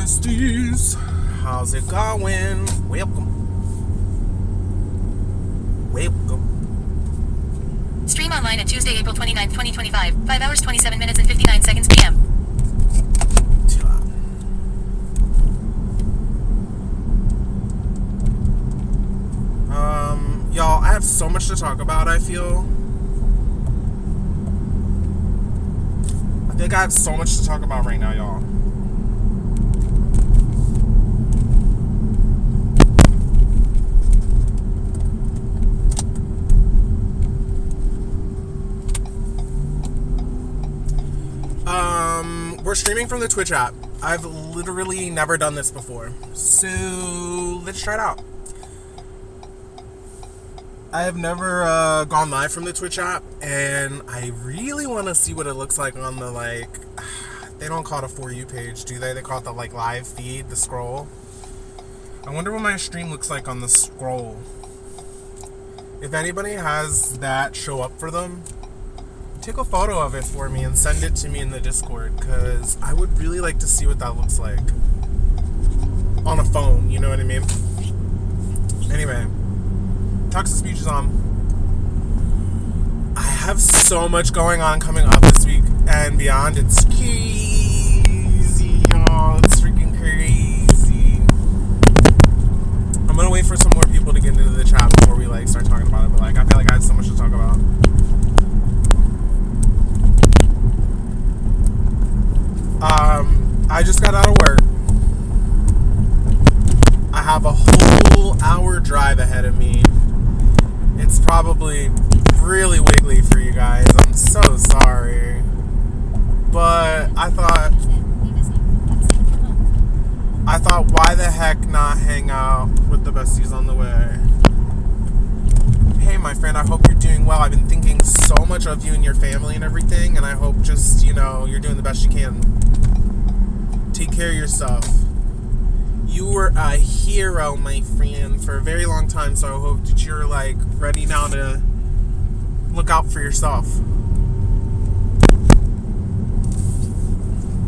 besties, how's it going? Welcome. Stream online at Tuesday, April 29th, 2025, 5 hours, 27 minutes and 59 seconds p.m. Chill out. Y'all, I have so much to talk about, I feel. I think I have so much to talk about right now, y'all. We're streaming from the Twitch app. I've literally never done this before, so let's try it out. I have never gone live from the Twitch app, and I really want to see what it looks like on the, they don't call it a For You page, do they? They call it the, live feed, the scroll. I wonder what my stream looks like on the scroll. If anybody has that show up for them, take a photo of it for me and send it to me in the Discord, because I would really like to see what that looks like on a phone, you know what I mean? Anyway, Talks-to-Speech is on. I have so much going on coming up this week and beyond. It's crazy, y'all. It's freaking crazy. I'm gonna wait for some more people to get into the chat before we start talking about it, but I feel like I have so much to talk about. I just got out of work. I have a whole hour drive ahead of me. It's probably really wiggly for you guys. I'm so sorry. But I thought, why the heck not hang out with the besties on the way? Hey, my friend, I hope you're doing well. I've been thinking so much of you and your family and everything, and I hope just, you're doing the best you can. Take care of yourself. You were a hero, my friend, for a very long time, so I hope that you're, ready now to look out for yourself.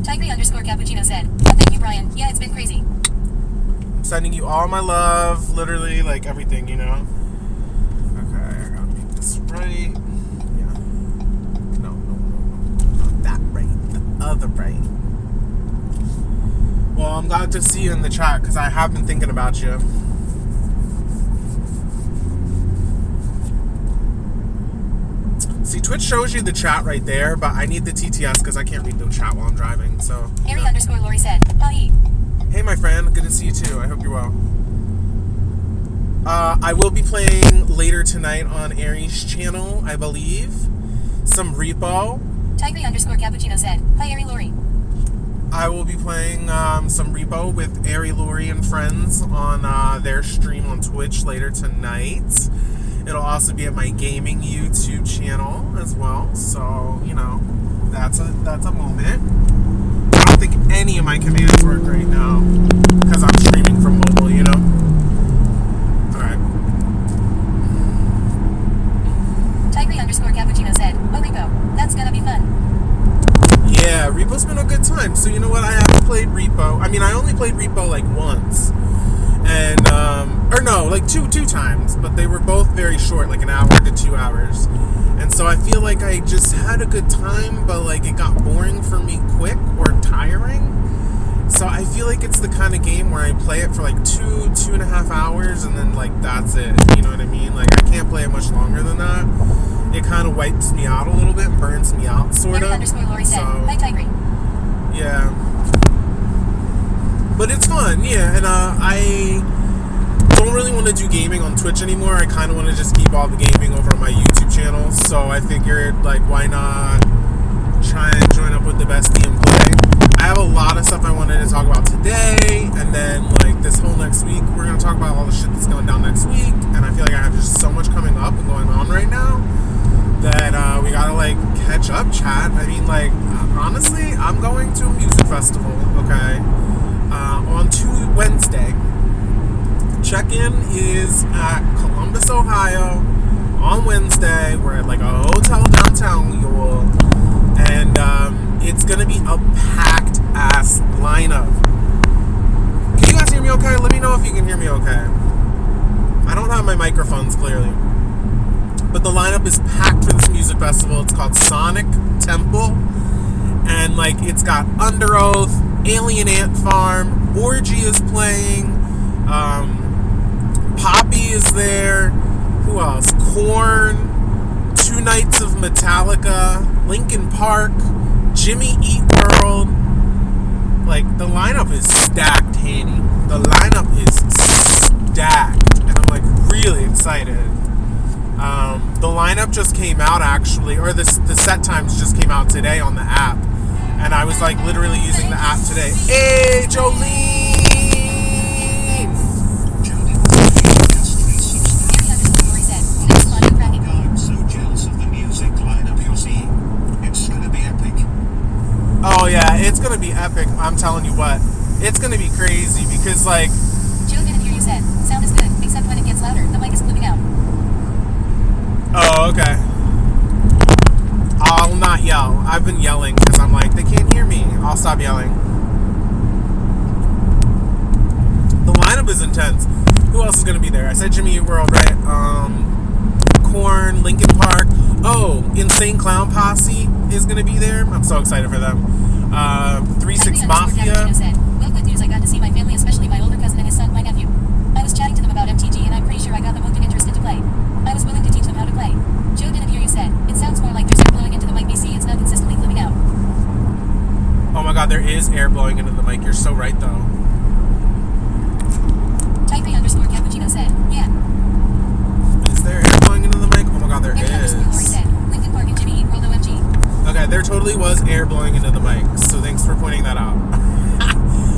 Tigre_Cappuccino said, oh, thank you, Brian. Yeah, it's been crazy. I'm sending you all my love, literally, everything, Okay, I gotta make this right. Yeah. No, not that right. The other right. Well, I'm glad to see you in the chat, because I have been thinking about you. See, Twitch shows you the chat right there, but I need the TTS because I can't read the chat while I'm driving, so... Harry_Lori said, bye. Hey, my friend. Good to see you, too. I hope you're well. I will be playing later tonight on Ari's channel, I believe. Some Repo. Tigre_Cappuccino said, hi, Ari Lori. I will be playing some Repo with Ari, Lori, and friends on their stream on Twitch later tonight. It'll also be at my gaming YouTube channel as well. So, that's a moment. I don't think any of my commands work right now because I'm streaming from mobile, Alright. Tigre_Cappuccino said, oh, Repo, that's gonna be fun. Yeah, Repo's been a good time. So, you know what? I haven't played Repo. I mean, I only played Repo once. And, two times. But they were both very short, an hour to 2 hours. And so I feel like I just had a good time, but, it got boring for me quick or tiring. So I feel like it's the kind of game where I play it for, 2.5 hours, and then, that's it. You know what I mean? I can't play it much longer than that. It kind of wipes me out a little bit and burns me out, sort of. Harry_Lori said, hi, Tigre. Yeah. But it's fun, yeah. And I don't really want to do gaming on Twitch anymore. I kind of want to just keep all the gaming over on my YouTube channel. So I figured, why not try and join up with the bestie and play. I have a lot of stuff I wanted to talk about today. And then, this whole next week, we're going to talk about all the shit that's going down next week. And I feel like I have just so much coming up and going on right now that we gotta catch up, chat. I mean, honestly, I'm going to a music festival, okay, on Wednesday. Check-in is at Columbus, Ohio on Wednesday. We're at a hotel downtown, y'all, and it's gonna be a packed ass lineup. me okay? I don't have my microphones clearly. But the lineup is packed for this music festival. It's called Sonic Temple. And, like, it's got Under Oath, Alien Ant Farm, Orgy is playing, Poppy is there, who else? Korn, 2 nights of Metallica, Linkin Park, Jimmy Eat World. Like, the lineup is stacked, Haney. The lineup is stacked, and I'm, like, really excited. The lineup just came out, actually, or the set times just came out today on the app. And I was, like, literally using the app today. Hey, Jolene! I'm so jealous of the music lineup you're seeing. It's gonna be epic. Oh, yeah, it's gonna be epic. I'm telling you what. It's gonna be crazy because, like... Joe didn't hear you said. Sound is good, except when it gets louder. The mic is clipping out. Oh, okay. I'll not yell. I've been yelling because I'm like, they can't hear me. I'll stop yelling. The lineup is intense. Who else is going to be there? I said Jimmy Eat World, right? Korn, Linkin Park. Oh, Insane Clown Posse is going to be there. I'm so excited for them. 3-6 Mafia. Well, good news. I got to see my family, especially my older cousin and his son, my nephew. I was chatting to them about MTG, and I'm pretty sure I got them hooked and interested to play. I was willing to teach them how to play. Joe didn't hear you said. It sounds more like there's air blowing into the mic. BC, it's not consistently clipping out. Oh my god, there is air blowing into the mic. You're so right, though. Type_cappuccino said. Yeah. Is there air blowing into the mic? Oh my god, there is. Lori said. Linkin Park and Jimmy Eat World OMG. Okay, there totally was air blowing into the mic, so thanks for pointing that out.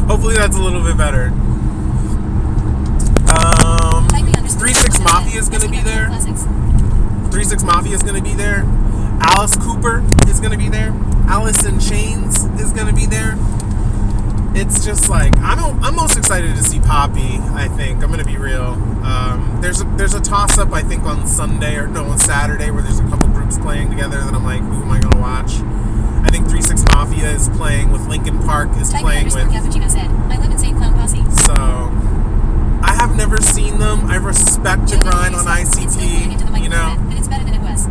Hopefully that's a little bit better. 3-6 Mafia is going to be there. 3-6 Mafia is going to be there. Alice Cooper is going to be there. Alice in Chains is going to be there. It's just like, I'm most excited to see Poppy, I think. I'm going to be real. There's a toss-up, I think, on Saturday, where there's a couple groups playing together that I'm like, who am I going to watch? I think 3-6 Mafia is playing with Linkin Park, is playing with... Cappuccino said. I live in St. Clown Posse. So, I have never seen them. I respect the grind on ICT, you know? But it's better than it was.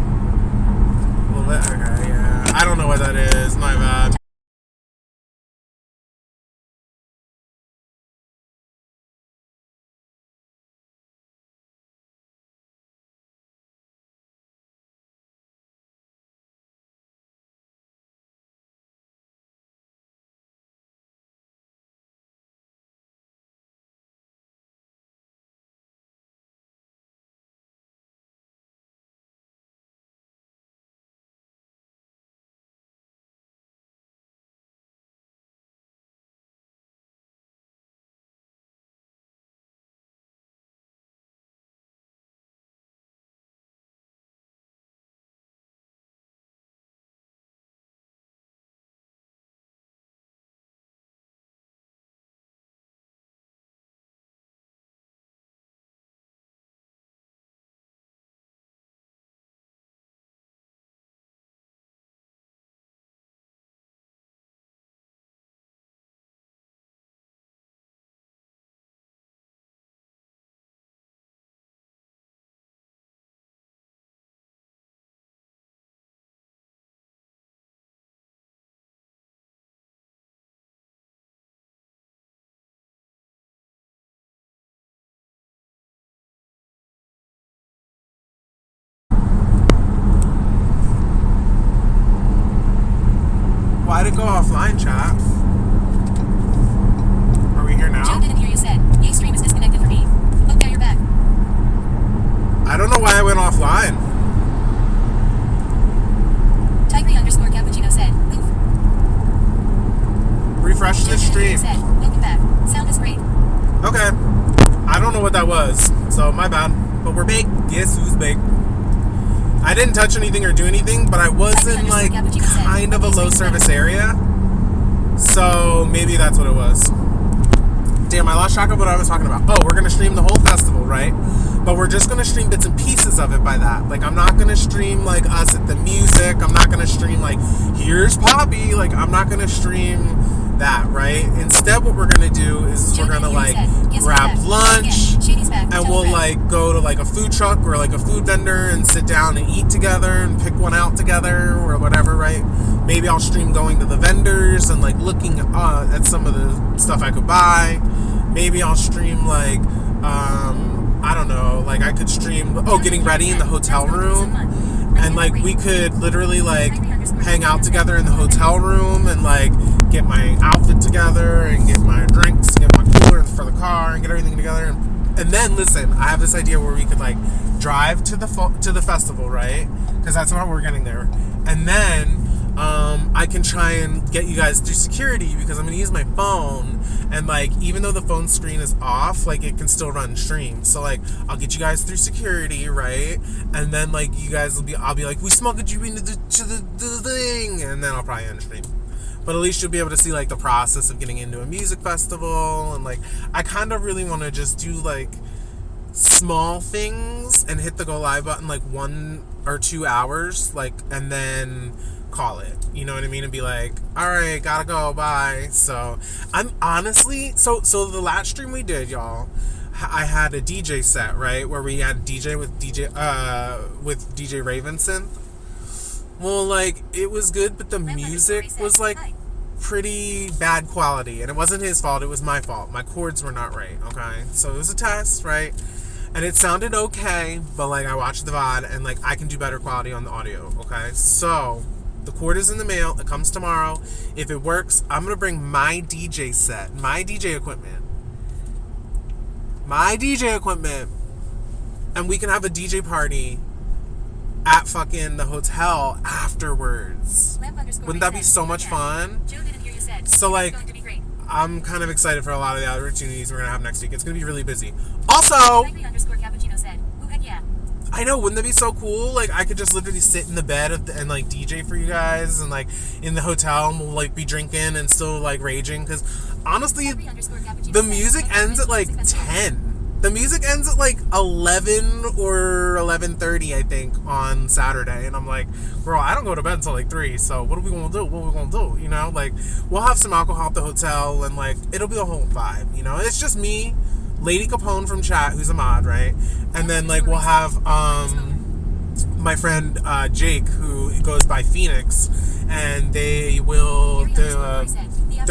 Well, okay, yeah. I don't know what that is. My bad. Why'd it go offline, chat? Are we here now? Joe didn't hear you said. Yay, stream is disconnected for me. Look, there you're back. I don't know why I went offline. Type_cappuccino said. Oof. Refresh the stream. Said. Welcome back. Sound is great. Okay. I don't know what that was, so my bad. But we're big. Guess who's big? I didn't touch anything or do anything, but I was in like kind of a low service area. So maybe that's what it was. Damn, I lost track of what I was talking about. Oh, we're going to stream the whole festival, right? But we're just going to stream bits and pieces of it by that. Like, I'm not going to stream like us at the music. I'm not going to stream like, here's Poppy. Like, I'm not going to stream that, right? Instead, what we're gonna do is we're gonna like grab lunch, and we'll like go to like a food truck or like a food vendor and sit down and eat together and pick one out together or whatever, right? Maybe I'll stream going to the vendors and like looking at some of the stuff I could buy. Maybe I'll stream like I don't know, like I could stream getting ready in the hotel room, and like we could literally like hang out together in the hotel room and like get my outfit together and get my drinks, get my cooler for the car and get everything together. And then listen, I have this idea where we could like drive to the festival, right? Because that's what we're getting there. And then I can try and get you guys through security because I'm going to use my phone, and like even though the phone screen is off, like it can still run streams. So like I'll get you guys through security, right? And then like you guys I'll be like, we smuggled you into the thing, and then I'll probably end stream. But at least you'll be able to see like the process of getting into a music festival, and like I kind of really want to just do like small things and hit the go live button like 1 or 2 hours, like, and then call it, you know what I mean, and be like, all right, gotta go, bye. So I'm honestly so the last stream we did, y'all, I had a DJ set, right, where we had DJ with DJ Raven synth. Well, like it was good, but the music was like pretty bad quality, and it wasn't his fault, it was my fault. My chords were not right, okay? So it was a test, right? And it sounded okay, but like I watched the VOD and like I can do better quality on the audio, okay? So the cord is in the mail, it comes tomorrow. If it works, I'm gonna bring my DJ set, my DJ equipment, and we can have a DJ party at fucking the hotel afterwards. Wouldn't that be so much fun? So like, I'm kind of excited for a lot of the opportunities we're gonna have next week. It's gonna be really busy. Also, I know, wouldn't that be so cool? Like I could just literally sit in the bed and like DJ for you guys, and like in the hotel, and we'll like be drinking and still like raging. Because honestly, the music ends at like 10. The music ends at like 11 or 11:30, I think, on Saturday. And I'm like, girl, I don't go to bed until like 3. So what are we going to do? What are we going to do? You know, like we'll have some alcohol at the hotel, and like it'll be a whole vibe. You know, it's just me, Lady Capone from chat, who's a mod, right? And then like we'll have my friend Jake, who goes by Phoenix, and they'll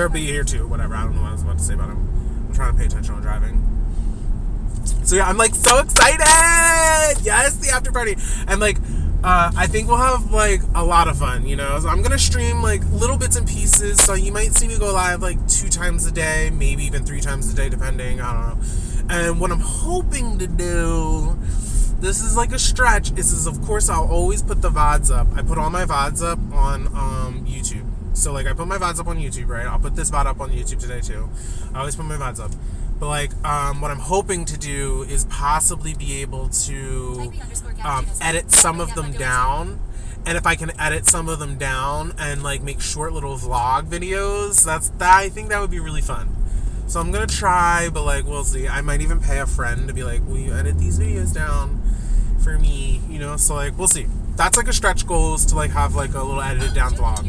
be here too. Whatever. I don't know what I was about to say about him. I'm trying to pay attention when driving. So yeah, I'm like so excited. Yes, the after party. And like I think we'll have like a lot of fun, you know. So I'm gonna stream like little bits and pieces, so you might see me go live like 2 times a day, maybe even 3 times a day, depending, I don't know. And what I'm hoping to do, this is like a stretch, is of course I'll always put the VODs up. I put all my VODs up on YouTube. So like I put my VODs up on YouTube, right? I'll put this VOD up on YouTube today too. I always put my VODs up. But like what I'm hoping to do is possibly be able to edit some of them down. And if I can edit some of them down and like make short little vlog videos, I think that would be really fun. So I'm gonna try, but like we'll see. I might even pay a friend to be like, will you edit these videos down for me? You know, so like we'll see. That's like a stretch goal, is to like have like a little edited down vlog.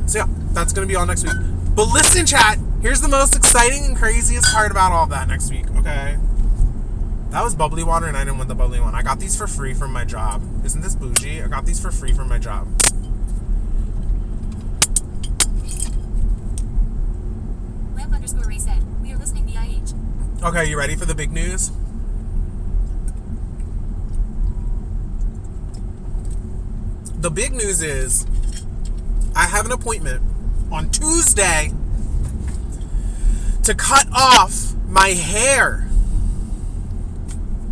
So yeah, that's gonna be all next week. But listen, chat, here's the most exciting and craziest part about all of that next week, okay? That was bubbly water, and I didn't want the bubbly one. I got these for free from my job. Isn't this bougie? I got these for free from my job. Lamp_reset. We are listening VIH. Okay, you ready for the big news? The big news is I have an appointment on Tuesday to cut off my hair.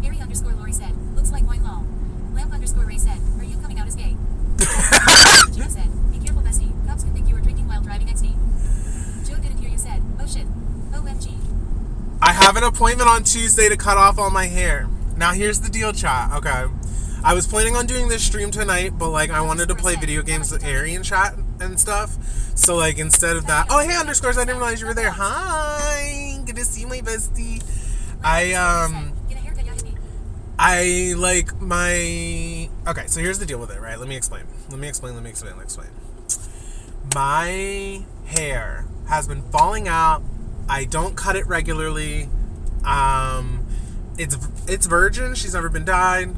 Mary_Lori said, looks like wine law. Lamp_Ray said, are you coming out as gay? Gina said, be careful, bestie. Cops can think you were drinking while driving XD. Joe didn't hear you said, oh shit. OMG. I have an appointment on Tuesday to cut off all my hair. Now here's the deal, chat, okay? I was planning on doing this stream tonight, but like I wanted to play video games with Ari and chat and stuff. So like instead of that, oh hey underscores, I didn't realize you were there. Hi, good to see my bestie. I like my, okay, so here's the deal with it, right? Let me explain. My hair has been falling out. I don't cut it regularly. It's virgin. She's never been dyed.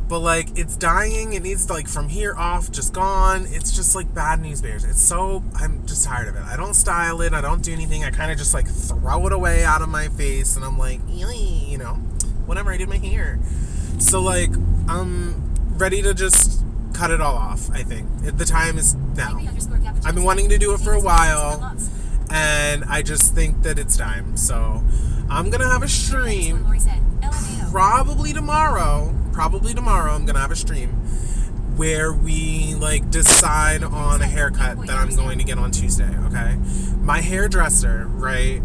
But, like, it's dying. It needs, like, from here off, just gone. It's just, like, bad news bears. I'm just tired of it. I don't style it. I don't do anything. I kind of just, like, throw it away out of my face. And I'm like, you know, whenever I did my hair. So, like, I'm ready to just cut it all off, I think. The time is now. I've been wanting to do it for a while. And I just think that it's time. So, I'm going to have a stream probably tomorrow. I'm gonna have a stream where we like decide on a haircut that I'm going to get on Tuesday. Okay, my hairdresser, right?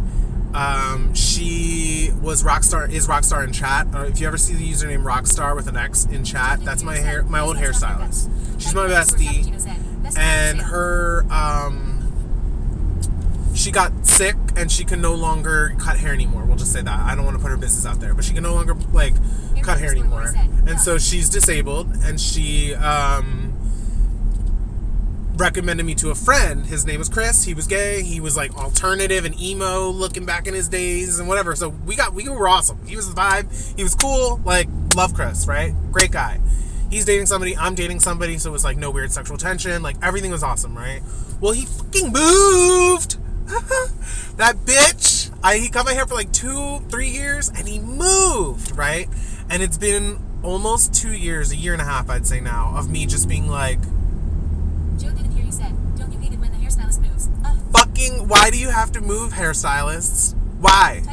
She was Rockstar in chat. If you ever see the username Rockstar with an X in chat, that's my old hairstylist. She's my bestie, and her she got sick and she can no longer cut hair anymore. We'll just say that. I don't want to put her business out there, but she can no longer like cut hair anymore. And so she's disabled, and she recommended me to a friend. His name was Chris. He was gay. He was like alternative and emo looking back in his days and whatever. So we were awesome. He was the vibe. He was cool. Like, love Chris, right? Great guy. He's dating somebody. I'm dating somebody. So it was like no weird sexual tension. Like, everything was awesome, right? Well, he fucking moved. That bitch. He cut my hair for like 2-3 years, and he moved, right? And it's been almost 2 years, a year and a half, I'd say now, of me just being like, Joe didn't hear you said, don't you hate it when the hairstylist moves? Fucking, why do you have to move, hairstylists? Why?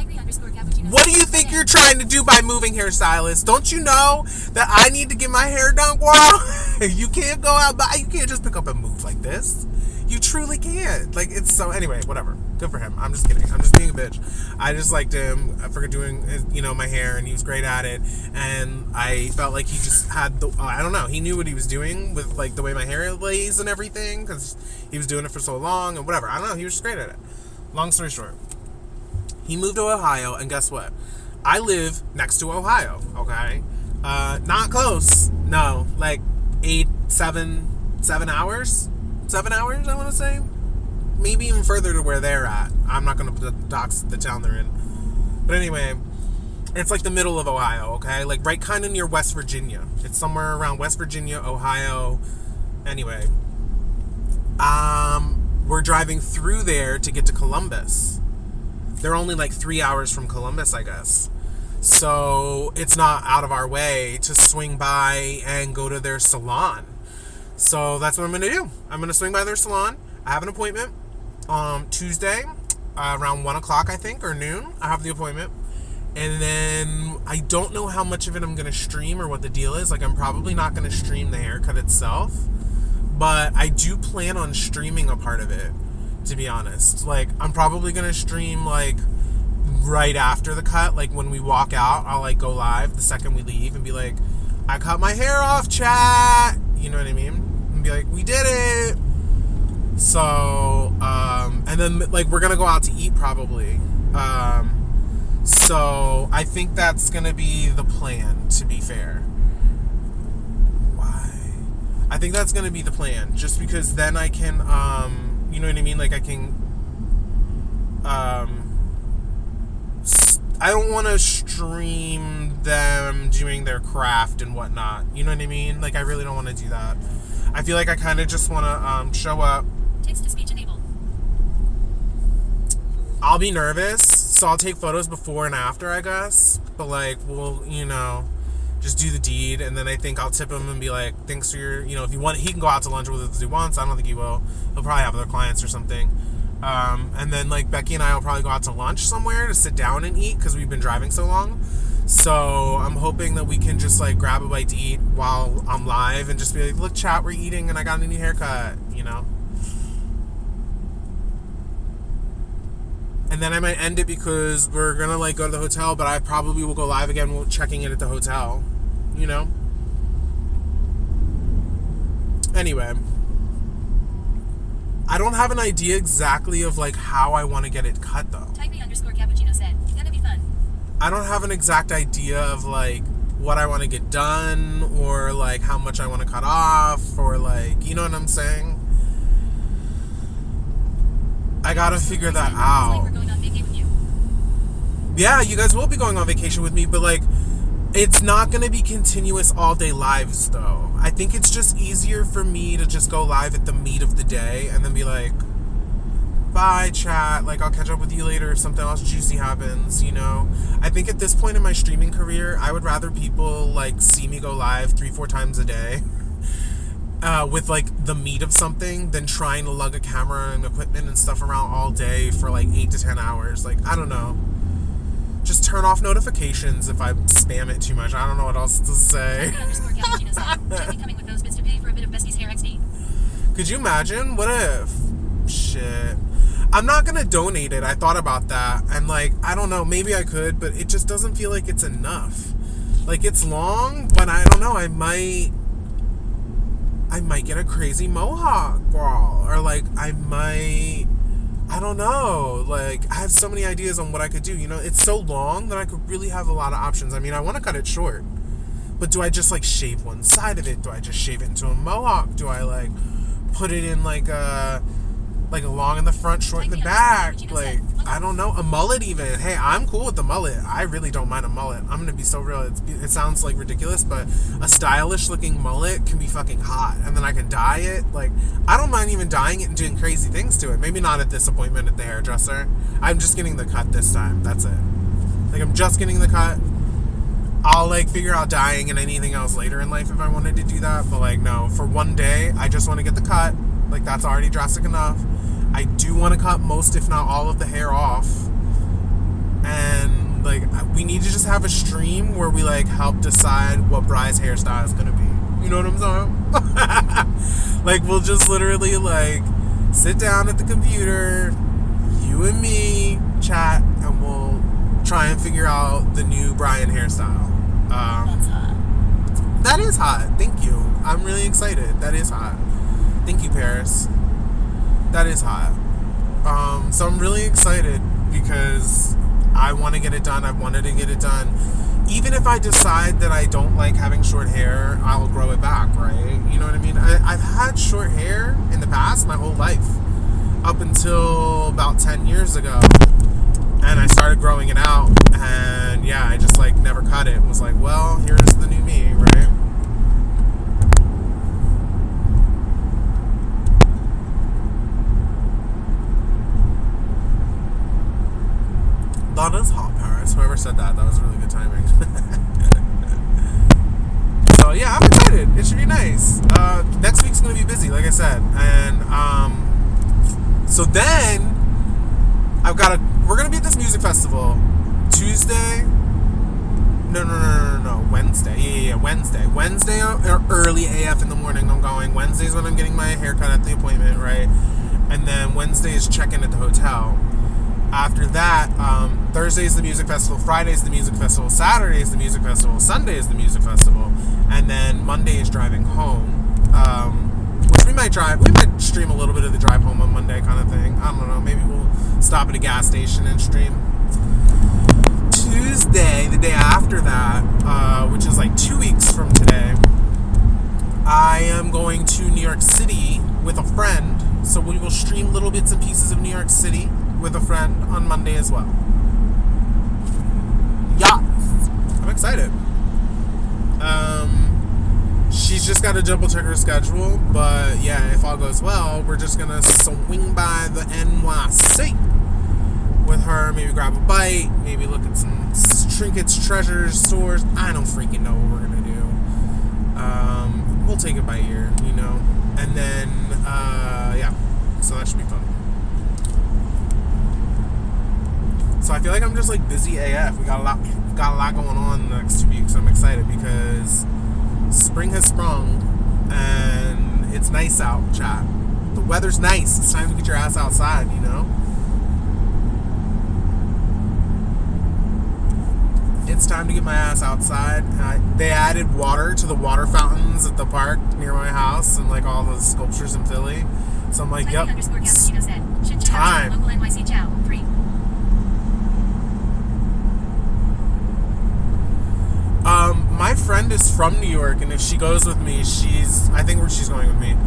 What do you think you're trying to do by moving, hairstylists? Don't you know that I need to get my hair done, girl? You can't go out, you can't just pick up and move like this. You truly can't. Like, it's so... Anyway, whatever. Good for him. I'm just kidding. I'm just being a bitch. I just liked him for doing, my hair, and he was great at it. And I felt like he just had the... I don't know. He knew what he was doing with, like, the way my hair lays and everything, because he was doing it for so long and whatever. I don't know. He was just great at it. Long story short. He moved to Ohio, and guess what? I live next to Ohio, okay? Not close. No. Like, 7 hours? 7 hours, I want to say. Maybe even further to where they're at. I'm not going to dox the town they're in. But anyway, it's like the middle of Ohio, okay? Like right kind of near West Virginia. It's somewhere around West Virginia, Ohio. Anyway, we're driving through there to get to Columbus. They're only like 3 hours from Columbus, I guess. So it's not out of our way to swing by and go to their salon. So that's what I'm going to do. I'm going to swing by their salon. I have an appointment Tuesday around 1 o'clock, I think, or noon. I have the appointment. And then I don't know how much of it I'm going to stream or what the deal is. Like, I'm probably not going to stream the haircut itself. But I do plan on streaming a part of it, to be honest. Like, I'm probably going to stream, like, right after the cut. Like, when we walk out, I'll, like, go live the second we leave and be like, I cut my hair off, chat. You know what I mean? And be like, we did it. So, and then, like, we're going to go out to eat probably. So, I think that's going to be the plan, to be fair. Why? I think that's going to be the plan. Just because then I can, you know what I mean? Like, I can, I don't want to stream them doing their craft and whatnot. You know what I mean? Like, I really don't want to do that. I feel like I kind of just want to show up. Text-to-speech enabled. I'll be nervous, so I'll take photos before and after, I guess. But, like, we'll, just do the deed, and then I think I'll tip him and be like, thanks for your, if you want, he can go out to lunch with us if he wants. I don't think he will. He'll probably have other clients or something. And then, like, Becky and I will probably go out to lunch somewhere to sit down and eat because we've been driving so long. So I'm hoping that we can just, like, grab a bite to eat while I'm live and just be like, look, chat, we're eating and I got a new haircut, And then I might end it because we're going to, like, go to the hotel, but I probably will go live again checking in at the hotel, Anyway. I don't have an idea exactly of, like, how I want to get it cut, though. Type_cappuccino said, gonna be fun. I don't have an exact idea of, like, what I want to get done or, like, how much I want to cut off or, like, you know what I'm saying? I gotta figure that It's like we're out. going on vacation with you. Yeah, you guys will be going on vacation with me, but like, it's not gonna be continuous all day lives though. I think it's just easier for me to just go live at the meat of the day and then be like, bye chat, like I'll catch up with you later if something else juicy happens, you know. I think at this point in my streaming career, I would rather people like see me go live 3-4 times a day with like the meat of something than trying to lug a camera and equipment and stuff around all day for like 8 to 10 hours. Like, I don't know. Just turn off notifications if I spam it too much. I don't know what else to say. _cappuccino said, "Should be coming with those bits to pay for a bit of Bestie's hair XD." Could you imagine? What if? Shit. I'm not gonna donate it. I thought about that. And like, I don't know, maybe I could, but it just doesn't feel like it's enough. Like, it's long, but I don't know, I might get a crazy mohawk, girl. Or like, I don't know. Like, I have so many ideas on what I could do. You know, it's so long that I could really have a lot of options. I mean, I want to cut it short. But do I just like shave one side of it? Do I just shave it into a mohawk? Do I like put it in like a long in the front, short in the back? Like, I don't know. A mullet even. Hey, I'm cool with the mullet. I really don't mind a mullet. I'm gonna be so real. It sounds like ridiculous, but a stylish looking mullet can be fucking hot. And then I can dye it. Like, I don't mind even dyeing it and doing crazy things to it. Maybe not at this appointment at the hairdresser. I'm just getting the cut this time. That's it. Like, I'm just getting the cut. I'll like figure out dyeing and anything else later in life if I wanted to do that. But like, no, for one day, I just want to get the cut. Like, that's already drastic enough. I do want to cut most, if not all, of the hair off. And like, we need to just have a stream where we like help decide what Bry's hairstyle is gonna be. You know what I'm saying? Like, we'll just literally like sit down at the computer, you and me, chat, and we'll try and figure out the new Brian hairstyle. That's hot. That is hot. Thank you. I'm really excited. That is hot. Thank you, Paris. That is hot. So I'm really excited because I want to get it done. I've wanted to get it done. Even if I decide that I don't like having short hair, I'll grow it back, right? You know what I mean? I've had short hair in the past my whole life, up until about 10 years ago. And I started growing it out, and yeah, I just like never cut it. It was like, well, here's the new me, right? That is hot, Paris. Whoever said that was really good timing. So yeah, I'm excited. It should be nice. Next week's gonna be busy, like I said, and so then we're gonna be at this music festival Tuesday. No, Wednesday. Yeah, Wednesday. Wednesday, early AF in the morning. I'm going. Wednesday's when I'm getting my haircut at the appointment, right? And then Wednesday is check-in at the hotel. After that, Thursday is the music festival, Friday is the music festival, Saturday is the music festival, Sunday is the music festival, and then Monday is driving home. Which we might stream a little bit of the drive home on Monday kind of thing. I don't know, maybe we'll stop at a gas station and stream. Tuesday, the day after that, which is like 2 weeks from today, I am going to New York City with a friend, so we will stream little bits and pieces of New York City with a friend on Monday as well. Yes! I'm excited. She's just got to double check her schedule, but yeah, if all goes well, we're just gonna swing by the NYC with her, maybe grab a bite, maybe look at some trinkets, treasures, stores. I don't freaking know what we're gonna do. We'll take it by ear, you know, and then yeah, so that should be fun. So I feel like I'm just like busy AF. We got a lot going on the next 2 weeks. I'm excited because spring has sprung and it's nice out, chat. The weather's nice. It's time to get your ass outside, you know? It's time to get my ass outside. They added water to the water fountains at the park near my house and like all the sculptures in Philly. So I'm like, yep, it's time. Local NYC chow. 3. My friend is from New York, and if she goes with me, I think she's going with me.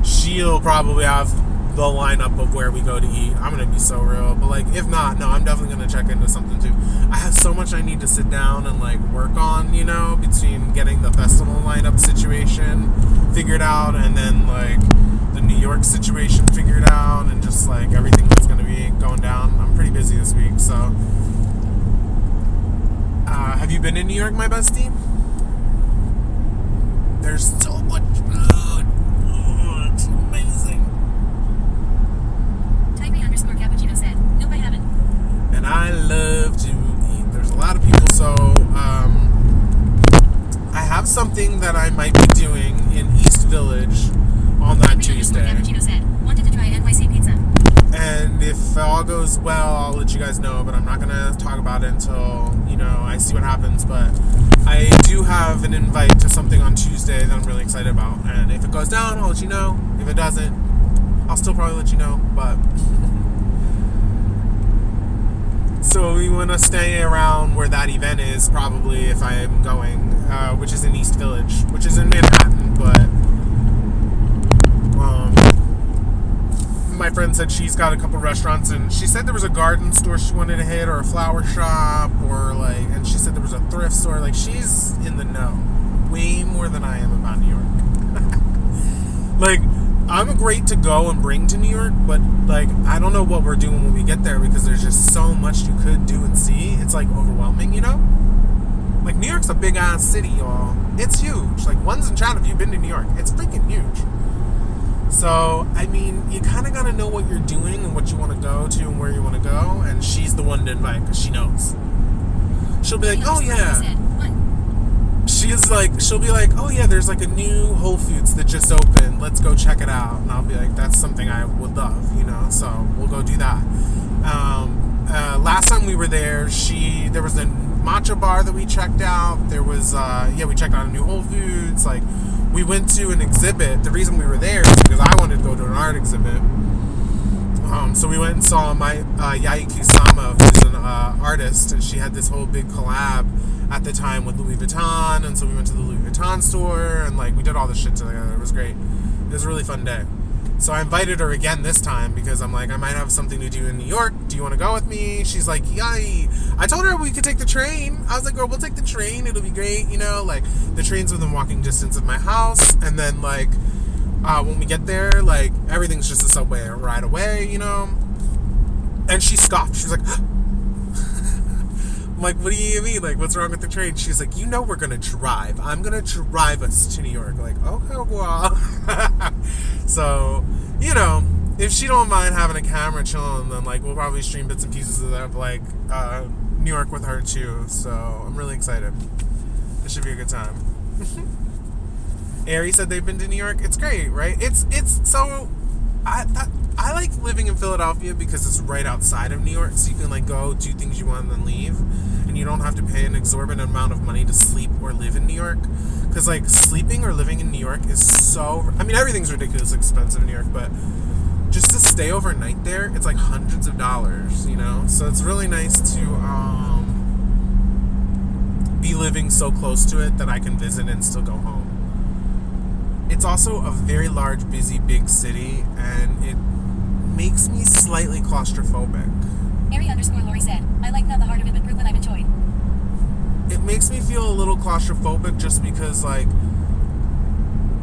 She'll probably have the lineup of where we go to eat. I'm gonna be so real, but like if not, no, I'm definitely gonna check into something too. I have so much I need to sit down and like work on, you know, between getting the festival lineup situation figured out and then like the New York situation figured out and just like everything that's gonna be going down. I'm pretty busy this week, so. Have you been in New York, my bestie? There's so much food. Oh, it's amazing. Type_cappuccino said, nope, I haven't. And I love to eat. There's a lot of people, so I have something that I might be doing in East Village on that Tuesday. Cappuccino said, wanted to try NYC pizza. And if all goes well, I'll let you guys know, but I'm not going to talk about it until, you know, I see what happens. But I do have an invite to something on Tuesday that I'm really excited about. And if it goes down, I'll let you know. If it doesn't, I'll still probably let you know. But so we want to stay around where that event is, probably, if I am going, which is in East Village, which is in Manhattan, but my friend said she's got a couple restaurants, and she said there was a garden store she wanted to hit, or a flower shop, or like, and she said there was a thrift store. Like, she's in the know way more than I am about New York. Like, I'm great to go and bring to New York, but like, I don't know what we're doing when we get there because there's just so much you could do and see. It's like overwhelming, you know? Like, New York's a big ass city, y'all. It's huge. Like, one's in chat if you've been to New York. It's freaking huge. So, I mean, you kind of got to know what you're doing and what you want to go to and where you want to go. And she's the one to invite because she knows. She'll be like, oh, yeah. She'll be like, oh, yeah, there's like a new Whole Foods that just opened. Let's go check it out. And I'll be like, that's something I would love, you know. So, we'll go do that. Last time we were there, there was a matcha bar that we checked out. There was, we checked out a new Whole Foods. Like, we went to an exhibit. The reason we were there is because I wanted to go to an art exhibit. So we went and saw my Yai Kusama, who's an artist, and she had this whole big collab at the time with Louis Vuitton. And so we went to the Louis Vuitton store, and like we did all this shit together. It was great. It was a really fun day. So I invited her again this time because I'm like, I might have something to do in New York. Do you want to go with me? She's like, yay. I told her we could take the train. I was like, girl, we'll take the train. It'll be great. You know, like the train's within walking distance of my house. And then like when we get there, like everything's just a subway right away, you know. And she scoffed. She's like, I'm like, what do you mean? Like, what's wrong with the train? She's like, you know we're going to drive. I'm going to drive us to New York. Like, okay, well. So, you know, if she don't mind having a camera chilling, then, like, we'll probably stream bits and pieces of that, like, New York with her, too. So, I'm really excited. It should be a good time. Ari said they've been to New York. It's great, right? It's so... I like living in Philadelphia because it's right outside of New York, so you can like go do things you want and then leave, and you don't have to pay an exorbitant amount of money to sleep or live in New York. Because like sleeping or living in New York is so, I mean, everything's ridiculously expensive in New York, but just to stay overnight there, it's like hundreds of dollars, you know. So it's really nice to be living so close to it that I can visit and still go home. It's also a very large, busy, big city, and it makes me slightly claustrophobic. Ari_Lori said, I like not the heart of it, but Brooklyn I've enjoyed. It makes me feel a little claustrophobic just because, like,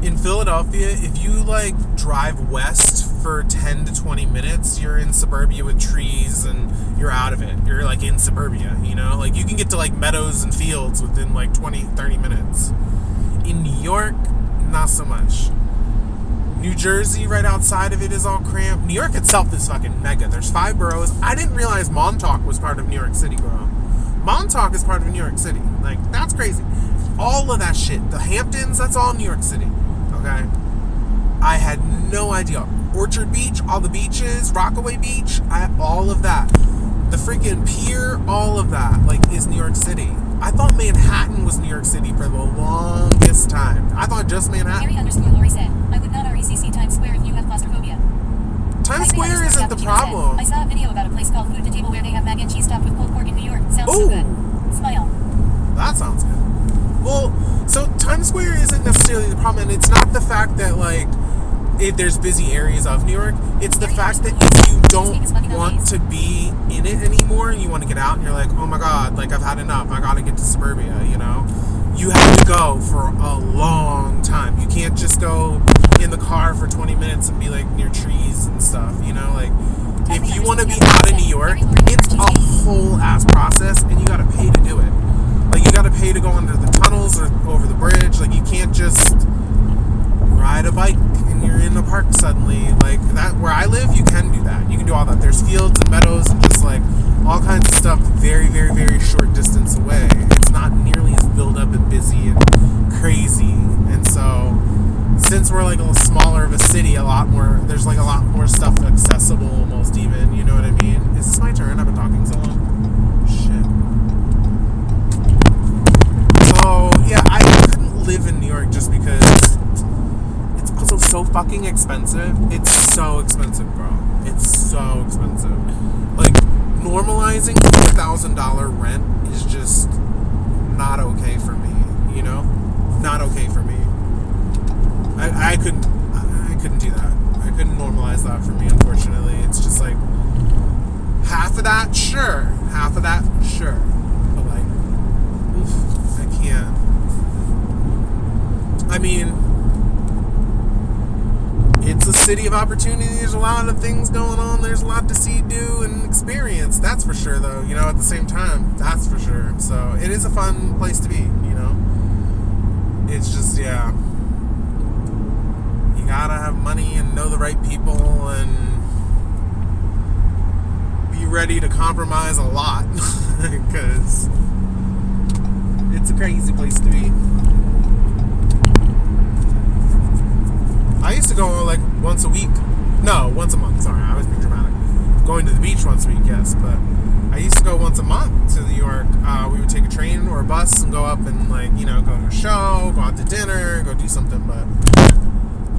in Philadelphia, if you, like, drive west for 10 to 20 minutes, you're in suburbia with trees, and you're out of it. You're, like, in suburbia, you know? Like, you can get to, like, meadows and fields within, like, 20, 30 minutes. In New York, not so much. New Jersey, right outside of it, is all cramped. New York itself is fucking mega. There's 5 boroughs. I didn't realize Montauk was part of New York City, girl. Montauk is part of New York City. Like, that's crazy. All of that shit. The Hamptons, that's all New York City. Okay? I had no idea. Orchard Beach, all the beaches, Rockaway Beach, all of that. The freaking pier, all of that, like, is New York City. I thought Manhattan was New York City for the longest time. I thought just Manhattan. Ari_Lori said, I would not RECC Times Square if you have claustrophobia. Times Square isn't the problem. I saw a video about a place called Food to Table where they have mac and cheese stuffed with pulled pork in New York. Sounds so good. Smile. That sounds good. Well, so Times Square isn't necessarily the problem, and it's not the fact that, like, there's busy areas of New York. It's the fact that if you don't want to be in it anymore, you want to get out, and you're like, oh my god, like I've had enough. I gotta get to suburbia. You know, you have to go for a long time. You can't just go in the car for 20 minutes and be like near trees and stuff. You know, like if you want to be out of New York, it's a whole ass process, and you gotta pay to do it. Like you gotta pay to go under the tunnels or over the bridge. Like you can't just ride a bike and you're in the park suddenly. Like that, where I live, you can do that. You can do all that. There's fields and meadows and just like all kinds of stuff very, very, very short distance away. It's not nearly as built up and busy and crazy. And so, since we're like a little smaller of a city, there's like a lot more stuff accessible almost even. You know what I mean? Is this my turn? I've been talking so long. Shit. So yeah, I couldn't live in New York just because it's also so fucking expensive. It's so expensive, bro. It's so expensive. Like normalizing $2,000 rent is just not okay for me. You know, not okay for me. I couldn't do that. I couldn't normalize that for me. Unfortunately, it's just like half of that, sure. Half of that, sure. But like, oof, I can't. I mean, it's a city of opportunity. There's a lot of things going on. There's a lot to see, do, and experience. That's for sure, though. You know, at the same time, that's for sure. So it is a fun place to be. You know, it's just yeah. You gotta have money and know the right people and be ready to compromise a lot because it's a crazy place to be. I used to go like once a week. No, once a month. Sorry, I was being dramatic. Going to the beach once a week, yes, but I used to go once a month to New York. We would take a train or a bus and go up and like, you know, go to a show, go out to dinner, go do something, but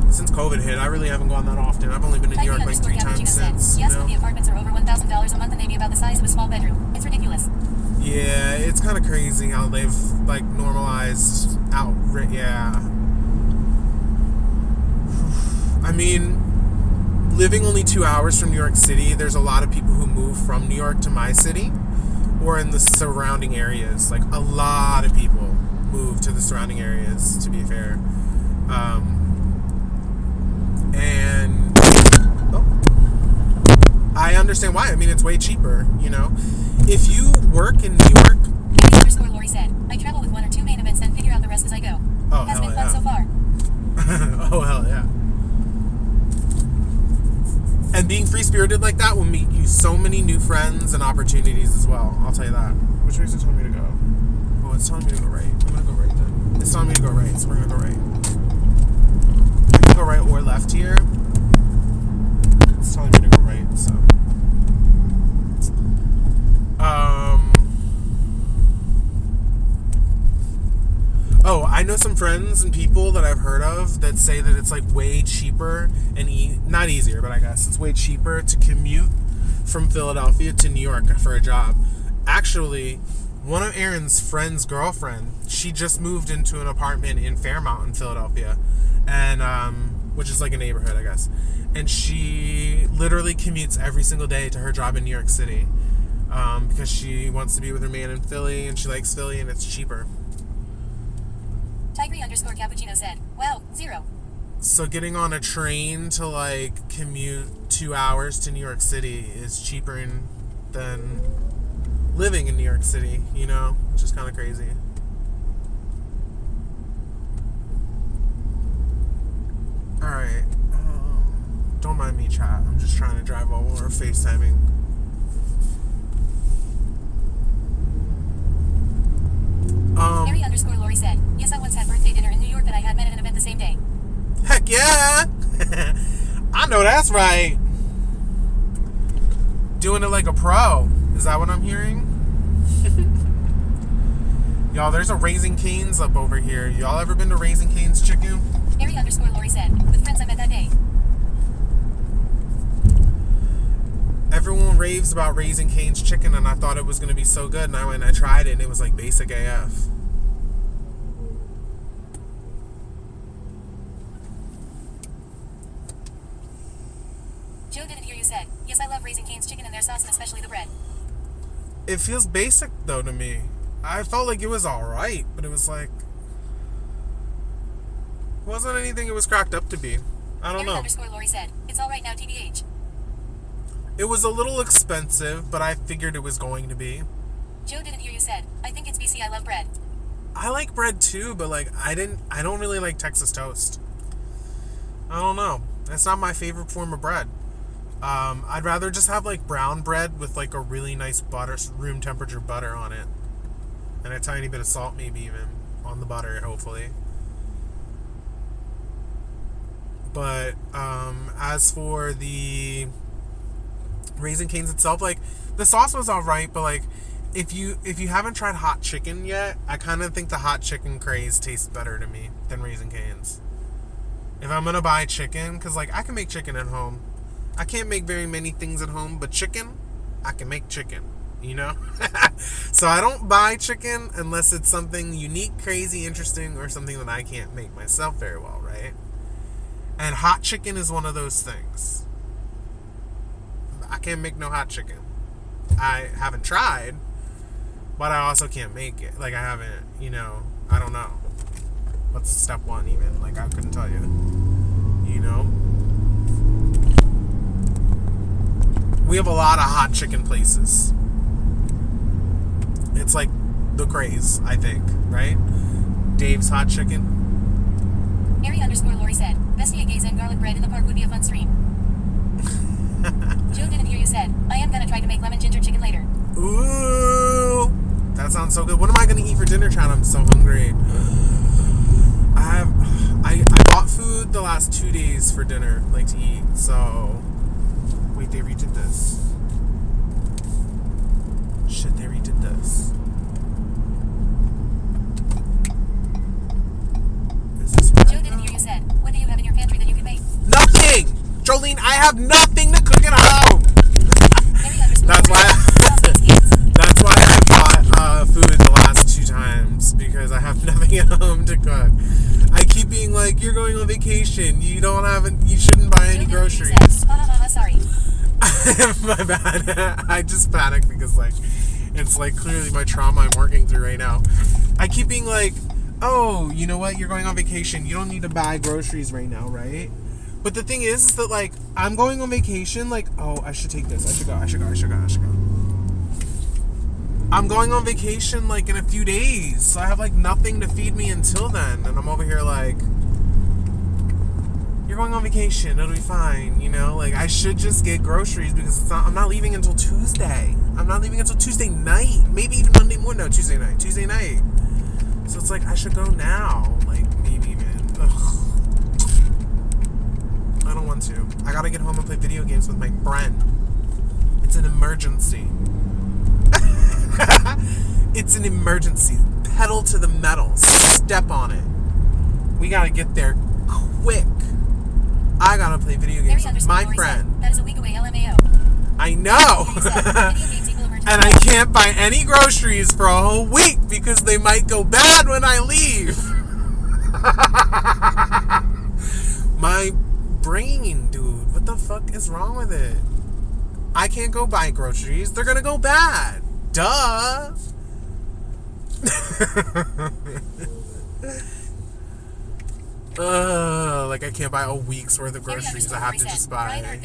since COVID hit, I really haven't gone that often. I've only been to New York like 3 times since. Yes, you know? but the apartments are over $1,000 a month and maybe about the size of a small bedroom. It's ridiculous. Yeah, it's kind of crazy how they've like normalized out. Yeah. I mean, living only 2 hours from New York City, there's a lot of people who move from New York to my city or in the surrounding areas. Like a lot of people move to the surrounding areas, to be fair. And I understand why. I mean, it's way cheaper, you know. If you work in New York... Lori said, I travel with 1 or 2 main events and figure out the rest as I go. Oh, Has hell been fun so far. Oh, hell yeah. And being free-spirited like that will meet you so many new friends and opportunities as well. I'll tell you that. Which way is it telling me to go? Oh, it's telling me to go right. I'm going to go right then. It's telling me to go right, so we're going to go right. I can go right or left here. It's telling me to go right, so. Oh, I know some friends and people that I've heard of that say that it's like way cheaper and not easier, but I guess it's way cheaper to commute from Philadelphia to New York for a job. Actually, one of Aaron's friend's girlfriend, she just moved into an apartment in Fairmount in Philadelphia, and which is like a neighborhood, I guess. And she literally commutes every single day to her job in New York City because she wants to be with her man in Philly, and she likes Philly, and it's cheaper. Tigre_Cappuccino said, wow, 0. So getting on a train to like commute 2 hours to New York City is cheaper than living in New York City, you know, which is kind of crazy. Alright, don't mind me, chat. I'm just trying to drive while we're FaceTiming. Harry_Lori said, yes, I once had birthday dinner in New York that I had met at an event the same day. Heck yeah! I know that's right. Doing it like a pro. Is that what I'm hearing? Y'all, there's a Raising Cane's up over here. Y'all ever been to Raising Cane's Chicken? Harry_Lori said, with friends I met that day. Everyone raves about Raising Cane's Chicken, and I thought it was going to be so good, and I went and I tried it, and it was like basic AF. said. Yes, I love Raising Cane's chicken and their sauce and especially the bread. It feels basic, though, to me. I felt like it was alright, but it was like... It wasn't anything it was cracked up to be. I don't know. Lori said, it's alright now, TBH. It was a little expensive, but I figured it was going to be. Joe didn't hear you said, I think it's BC, I love bread. I like bread too, but like I don't really like Texas toast. I don't know. It's not my favorite form of bread. I'd rather just have like brown bread with like a really nice butter, room temperature butter on it. And a tiny bit of salt maybe even on the butter, hopefully. But as for the Raising Cane's itself, like the sauce was alright, but like if you haven't tried hot chicken yet, I kind of think the hot chicken craze tastes better to me than Raising Cane's. If I'm gonna buy chicken, because like I can make chicken at home. I can't make very many things at home, but chicken, I can make chicken, you know? So I don't buy chicken unless it's something unique, crazy, interesting, or something that I can't make myself very well, right? And hot chicken is one of those things. I can't make no hot chicken. I haven't tried, but I also can't make it. Like I haven't, you know, I don't know. What's step one even? Like I couldn't tell you. You know? We have a lot of hot chicken places. It's like the craze, I think, right? Dave's Hot Chicken. Ari_Lori said, Bestie eggs and garlic bread in the park would be a fun stream. Joe didn't hear you said, I am gonna try to make lemon ginger chicken later. Ooh, that sounds so good. What am I gonna eat for dinner, Chad? I'm so hungry. I bought food the last 2 days for dinner, like to eat. So, wait, they redid this. Shit, they redid this. Is this what Joe didn't hear you said, what do you have in your pantry that you can make? Nothing! Jolene, I have nothing to cook at home! That's why I bought food the last 2 times, because I have nothing at home to cook. I keep being like, you're going on vacation, you shouldn't buy any groceries. Sorry. My bad. I just panicked because like it's like clearly my trauma I'm working through right now. I keep being like, oh, you know what, you're going on vacation, you don't need to buy groceries right now, right? But the thing is that like I'm going on vacation, like, oh, I should take this, I should go. I'm going on vacation like in a few days, so I have like nothing to feed me until then, and I'm over here like, you're going on vacation, it'll be fine, you know? Like, I should just get groceries because I'm not leaving until Tuesday. I'm not leaving until Tuesday night. Maybe even Monday morning. No, Tuesday night. So it's like, I should go now. Like, maybe even. Ugh. I don't want to. I gotta get home and play video games with my friend. It's an emergency. It's an emergency. Pedal to the metal. Step on it. We gotta get there quick. I gotta play video games with my friend. That is a week away, LMAO. I know! And I can't buy any groceries for a whole week because they might go bad when I leave. My brain, dude. What the fuck is wrong with it? I can't go buy groceries. They're gonna go bad. Duh! Like I can't buy a week's worth of groceries. I have to just buy.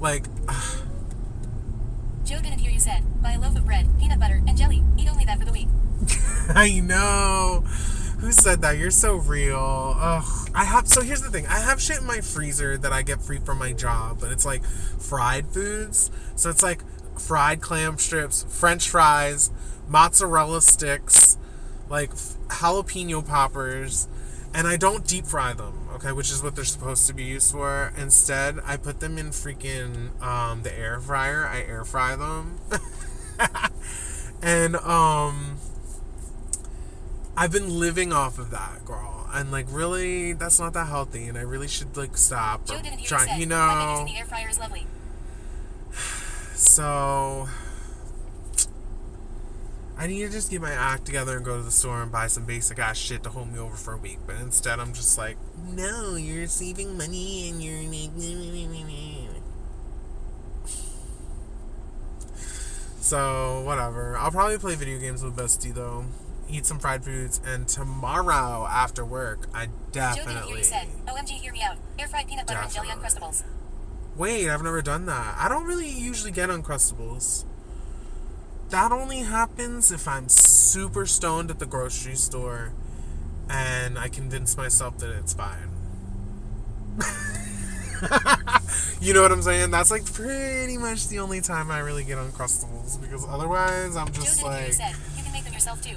Like, Joe didn't hear you said, buy a loaf of bread, peanut butter, and jelly. Eat only that for the week. I know. Who said that? You're so real. Ugh. So here's the thing. I have shit in my freezer that I get free from my job, but it's like fried foods. So it's like fried clam strips, French fries, mozzarella sticks, like jalapeno poppers. And I don't deep fry them, okay, which is what they're supposed to be used for. Instead, I put them in freaking the air fryer. I air fry them. And I've been living off of that, girl. And like, really, that's not that healthy. And I really should like stop. Joe didn't hear try, you know. Using the air fryer is lovely. So I need to just get my act together and go to the store and buy some basic ass shit to hold me over for a week. But instead, I'm just like, no, you're saving money and you're So, whatever. I'll probably play video games with Bestie, though. Eat some fried foods. And tomorrow, after work, I Joe didn't hear definitely... you said, OMG, hear me out. Air fried peanut butter and jelly Definitely. Uncrustables. Wait, I've never done that. I don't really usually get Uncrustables. That only happens if I'm super stoned at the grocery store and I convince myself that it's fine. You know what I'm saying? That's like pretty much the only time I really get Uncrustables, because otherwise I'm just Joe didn't hear you like, said, you can make them yourself too.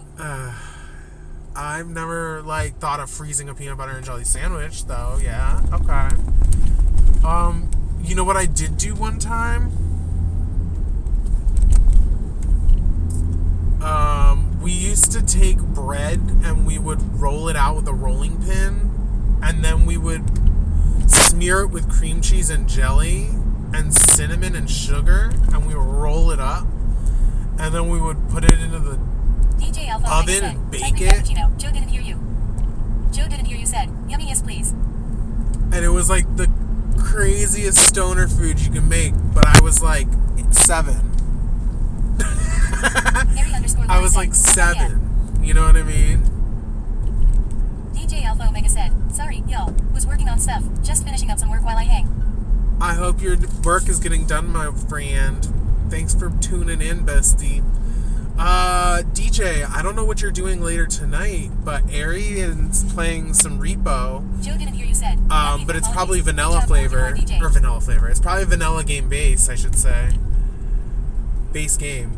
I've never like thought of freezing a peanut butter and jelly sandwich though. Yeah, okay. You know what I did do one time? We used to take bread and we would roll it out with a rolling pin, and then we would smear it with cream cheese and jelly and cinnamon and sugar, and we would roll it up, and then we would put it into the DJ Alpha oven said, and bake type in it. cappuccino. Joe didn't hear you. Joe didn't hear you said, yummy, yes please. And it was like the craziest stoner food you can make, but I was like 7. I was like 7. You know what I mean? DJ Alpha Omega said, sorry, y'all. Was working on stuff. Just finishing up some work while I hang. I hope your work is getting done, my friend. Thanks for tuning in, bestie. DJ, I don't know what you're doing later tonight, but Ari is playing some Repo. Joe didn't hear you said. But it's probably vanilla flavor. Or vanilla flavor. It's probably vanilla game base, I should say. Base game.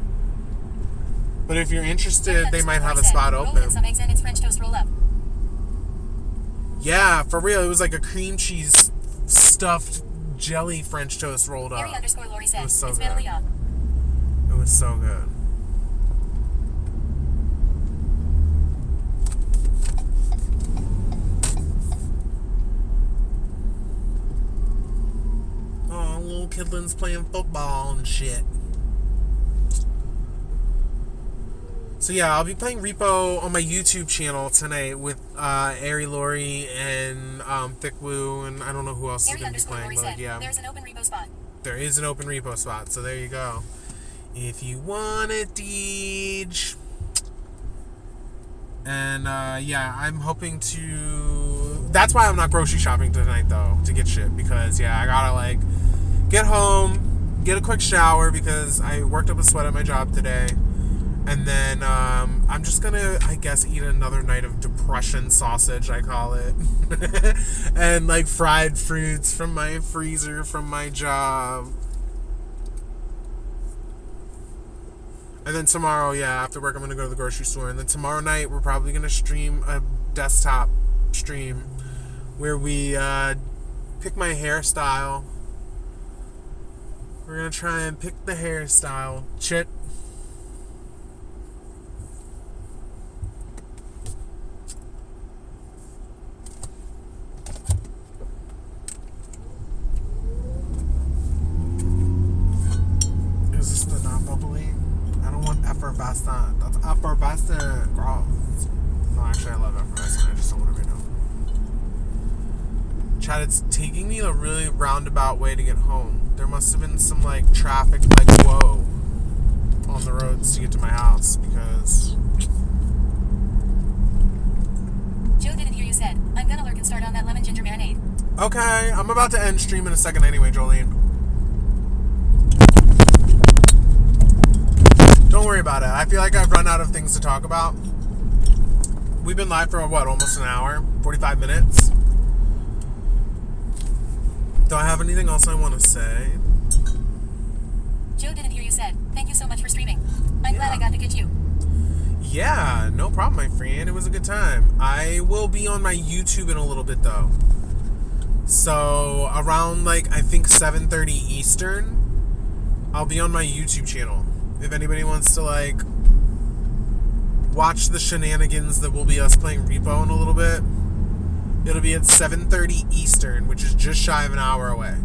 But if you're interested, they might have a spot open. Some eggs and it's French toast roll up. Yeah, for real. It was like a cream cheese stuffed jelly French toast rolled up. Ari _ Lori said, It was so it's good. vanilla. It was so good. Oh, little kidlin's playing football and shit. So yeah, I'll be playing Repo on my YouTube channel tonight with Ari Lori and Thick Woo, and I don't know who else is Ari going to be _ playing, Lori but said, yeah. there's an open repo spot. There is an open repo spot, so there you go. If you want it, Deej. And yeah, I'm hoping to... That's why I'm not grocery shopping tonight, though, to get shit. Because, yeah, I gotta, like, get home, get a quick shower, because I worked up a sweat at my job today. And then I'm just gonna, I guess, eat another night of depression sausage, I call it. And, like, fried fruits from my freezer from my job. And then tomorrow, yeah, after work, I'm going to go to the grocery store. And then tomorrow night, we're probably going to stream a desktop stream where we pick my hairstyle. We're going to try and pick the hairstyle. Chit. Is this the not bubbly? I don't want effervescent. That's effervescent. Gross. No, actually, I love effervescent. I just don't want it right now. Chad, it's taking me a really roundabout way to get home. There must have been some, like, traffic, like, whoa, on the roads to get to my house, because... Joe didn't hear you said, I'm gonna lurk and start on that lemon ginger marinade. Okay, I'm about to end stream in a second anyway, Jolene. Don't worry about it. I feel like I've run out of things to talk about. We've been live for, what, almost an hour? 45 minutes? Do I have anything else I want to say? Joe didn't hear you said, thank you so much for streaming. I'm glad I got to get you. Yeah, no problem, my friend. It was a good time. I will be on my YouTube in a little bit, though. So, around, like, I think 7:30 Eastern, I'll be on my YouTube channel. If anybody wants to, like, watch the shenanigans that will be us playing Repo in a little bit, it'll be at 7:30 Eastern, which is just shy of an hour away.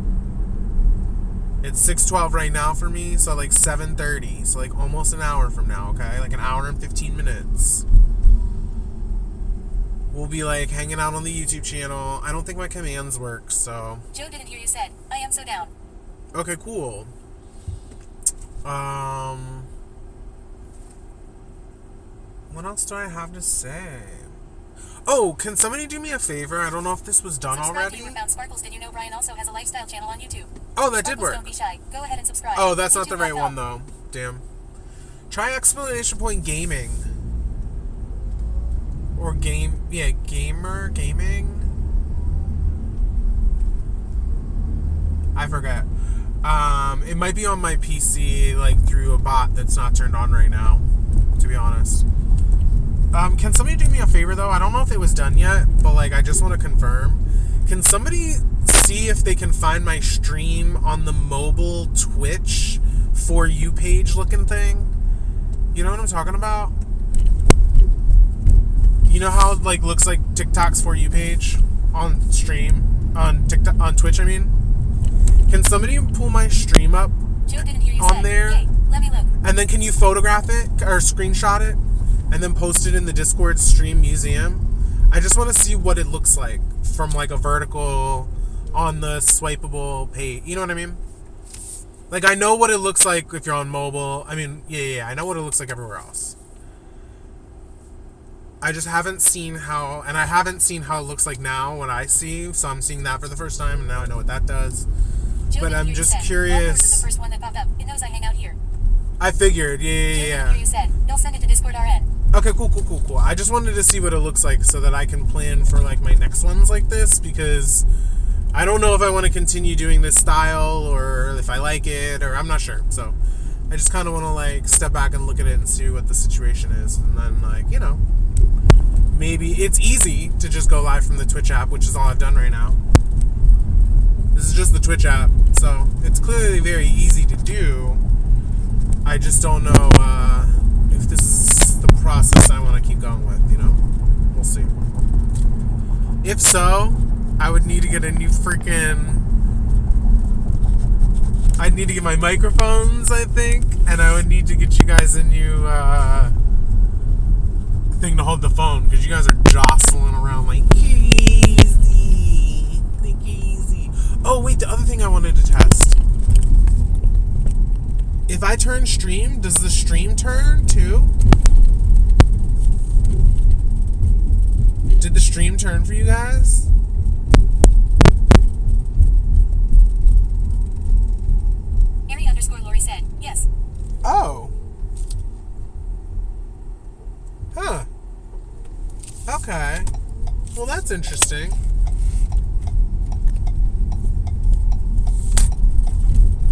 It's 6:12 right now for me, so like 7:30, so like almost an hour from now, okay? Like an hour and 15 minutes. We'll be like hanging out on the YouTube channel. I don't think my commands work, so... Joe didn't hear you said, I am so down. Okay, cool. What else do I have to say? Oh, can somebody do me a favor? I don't know if this was done already. Found Sparkles. Did you know Brian also has a lifestyle channel on YouTube? Oh, that did work. Don't be shy. Go ahead and subscribe. Oh, that's not the right one though. Damn. Try exclamation point gaming. Or gaming. I forget. It might be on my PC, like through a bot that's not turned on right now, to be honest. Can somebody do me a favor though? I don't know if it was done yet, but like I just want to confirm. Can somebody see if they can find my stream on the mobile Twitch For You page looking thing? You know what I'm talking about? You know how it like looks like TikTok's For You page on stream on TikTok on Twitch? I mean, can somebody pull my stream up on there? Hey, let me look. And then can you photograph it or screenshot it and then post it in the Discord stream museum? I just want to see what it looks like from like a vertical on the swipeable page. You know what I mean? Like I know what it looks like if you're on mobile. I mean, yeah, I know what it looks like everywhere else. I just haven't seen how, and I haven't seen how it looks like now when I see, so I'm seeing that for the first time, and now I know what that does. But I'm just curious. Is the first one that popped up. It knows I hang out here. I figured, yeah. You said you'll send it to Discord RN. Okay, cool. I just wanted to see what it looks like so that I can plan for like my next ones like this, because I don't know if I want to continue doing this style or if I like it, or I'm not sure. So I just kind of want to like step back and look at it and see what the situation is, and then like, you know, maybe it's easy to just go live from the Twitch app, which is all I've done right now. This is just the Twitch app, so it's clearly very easy to do. I just don't know if this is the process I want to keep going with, you know? We'll see. If so, I would need to get a new freaking... I'd need to get my microphones, I think, and I would need to get you guys a new thing to hold the phone, because you guys are jostling around like easy. Think easy. Oh, wait, the other thing I wanted to test. If I turn stream, does the stream turn too? Did the stream turn for you guys? Harry_Lori said, yes. Oh. Huh. Okay. Well, that's interesting.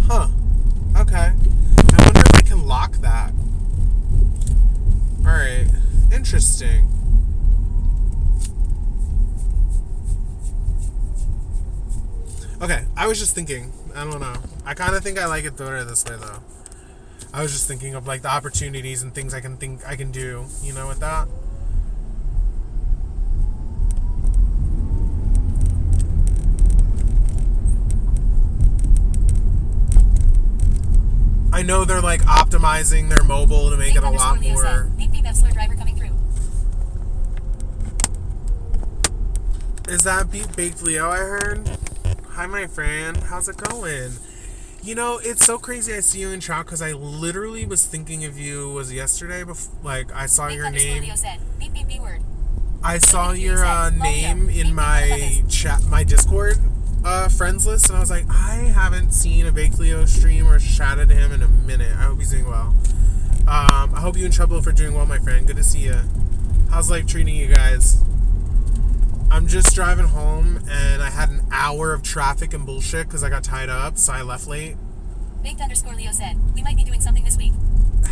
Huh. Okay. I wonder if I can lock that. Alright. Interesting. Okay, I was just thinking. I don't know. I kind of think I like it better this way, though. I was just thinking of, like, the opportunities and things I can do, you know, with that. I know they're like optimizing their mobile to make it a lot more. Driver coming through. Is that Baked Leo I heard? Hi, my friend. How's it going? You know, it's so crazy I see you in chat because I literally was thinking of you. Was yesterday? Like I saw your name. I saw your name in my chat, my Discord friends list, and I was like, I haven't seen a Baked Leo stream or chatted to him in a minute. I hope he's doing well. I hope you and Trouble are doing well, my friend. Good to see you. How's life treating you guys? I'm just driving home, and I had an hour of traffic and bullshit because I got tied up, so I left late. Baked_Leo said, we might be doing something this week.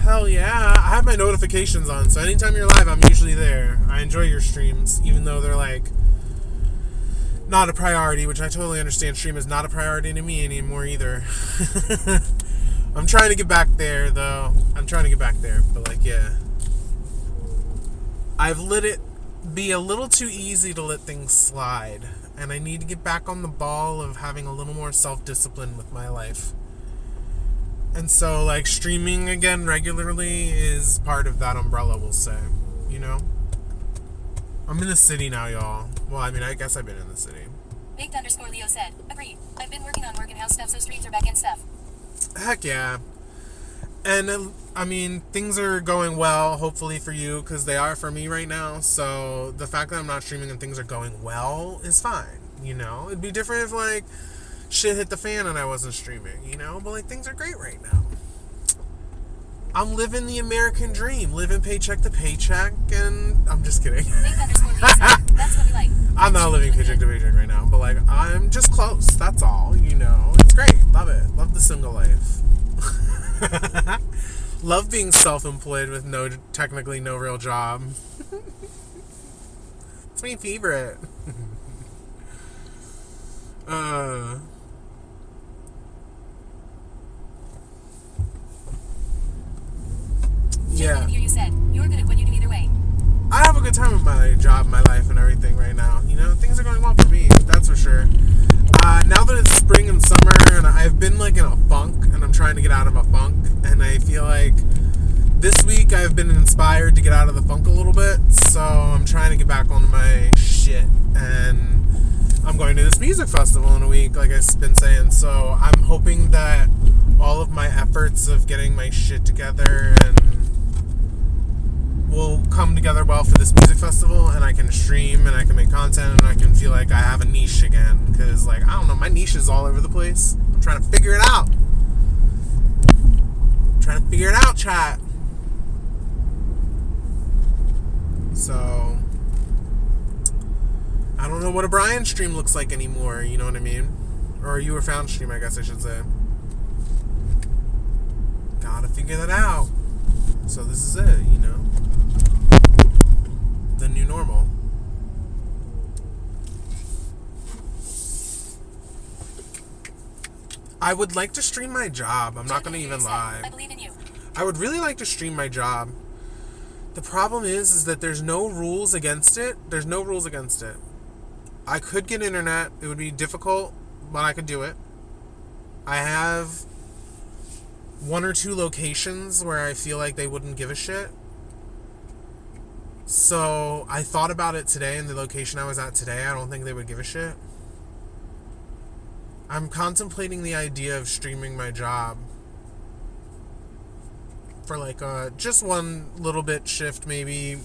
Hell yeah. I have my notifications on, so anytime you're live, I'm usually there. I enjoy your streams, even though they're like not a priority, which I totally understand. Stream is not a priority to me anymore either. I'm trying to get back there, though. But like, yeah. I've let it be a little too easy to let things slide, and I need to get back on the ball of having a little more self-discipline with my life. And so, like, streaming again regularly is part of that umbrella, we'll say, you know? I'm in the city now, y'all. Well, I mean, I guess I've been in the city. Baked_Leo said, agreed. I've been working on work and house stuff, so streams are back in stuff. Heck yeah. And I mean, things are going well, hopefully for you, because they are for me right now. So the fact that I'm not streaming and things are going well is fine. You know, it'd be different if like shit hit the fan and I wasn't streaming. You know, but like things are great right now. I'm living the American dream, living paycheck to paycheck, and I'm just kidding. That's what we like. I'm not living paycheck to paycheck right now, but like I'm just close. That's all. You know, it's great. Love it. Love the single life. Love being self-employed with technically no real job. It's my favorite. Yeah. You said you're good at what you do either way. I have a good time with my job, my life, and everything right now. You know, things are going well for me. That's for sure. Now that it's spring and summer, and I've been like in a funk, and I'm trying to get out of a funk, and I feel like this week I've been inspired to get out of the funk a little bit, so I'm trying to get back on my shit, and I'm going to this music festival in a week, like I've been saying, so I'm hoping that all of my efforts of getting my shit together and will come together well for this music festival, and I can stream and I can make content and I can feel like I have a niche again, because like I don't know, my niche is all over the place. I'm trying to figure it out. Chat. So I don't know what a Brian stream looks like anymore, you know what I mean? Or a You Were Found stream, I guess I should say. Gotta figure that out. So this is it, you know? The new normal. I would like to stream my job. I'm not going to even lie. I believe in you. I would really like to stream my job. The problem is that there's no rules against it. There's no rules against it. I could get internet. It would be difficult, but I could do it. I have 1 or 2 locations where I feel like they wouldn't give a shit. So I thought about it today, and the location I was at today, I don't think they would give a shit. I'm contemplating the idea of streaming my job for like just one little bit shift, maybe